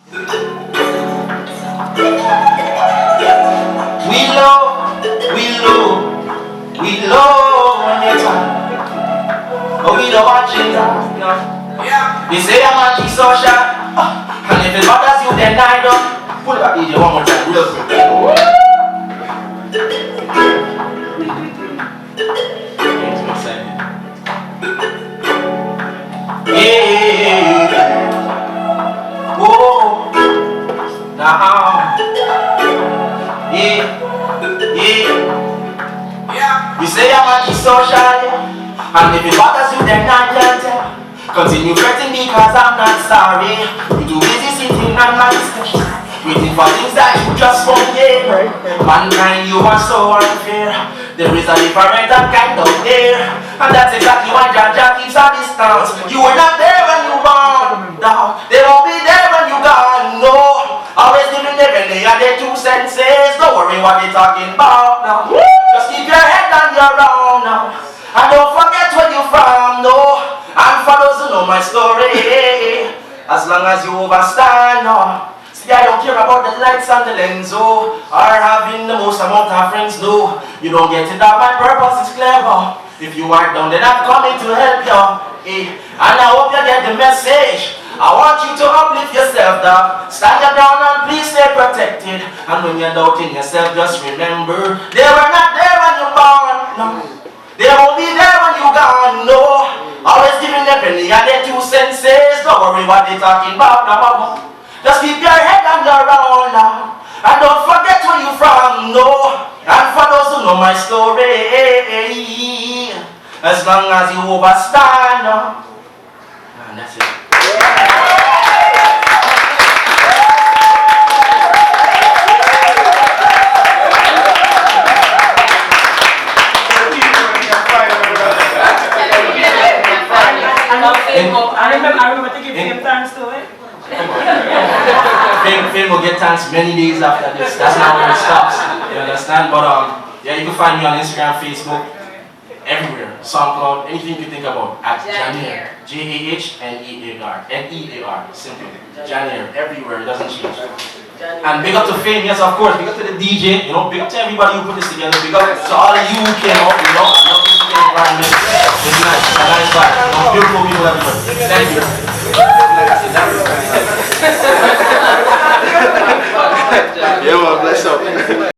We low when you talk, but we don't want you down, no. Yeah. They say I'm anti-social, and if it bothers you, then I don't. Pull back DJ one more time, real quick. Yeah. Whoa. Now. Yeah. You say I'm anti-social, and if it bothers you, then I can't tell. Continue fretting because I'm not sorry. You too busy sitting on my station, waiting for things that you just won't get. Mankind, you are so unfair. There is a different kind out there, and that's exactly why Jaja keeps a distance. You were not there when you born, no. They won't be there when you gone, no. Always giving them when they are their 2 senses. Don't worry what they're talking about now. Just keep your head on your own now, and don't forget where you're from, no. And for those who know my story, as long as you overstand, no. See, I don't care about the lights and the lens, oh, or having the most amount of friends, no. You don't get it that my purpose is clever. If you are down, then I'm coming to help you, eh. And I hope you get the message. I want you to uplift yourself, dog. Stand your ground and please stay protected. And when you're doubting yourself, just remember, they were not there when you born, no. They won't be there when you gone, no. Always giving them penny and their 2 senses. Don't worry what they're talking about, no. Just keep your head on your own now, and don't forget where you from, no. And for those who know my story, as long as you overstand, no. And that's it. I remember to give him thanks to it. Fame will get thanks many days after this. That's not where it stops. You understand? But yeah, you can find me on Instagram, Facebook, everywhere. SoundCloud, anything you think about at Jahnear. Jahnear. N-E-A-R. Simple. Jahnear. Everywhere. It doesn't change. And big up to Fame, yes, of course. Big up to the DJ. You know, big up to everybody who put this together. Big up to all of you who came out. You know, I love this environment. It's nice. It's a nice vibe. You know, beautiful people everywhere. Thank you. Yeah, man, bless up.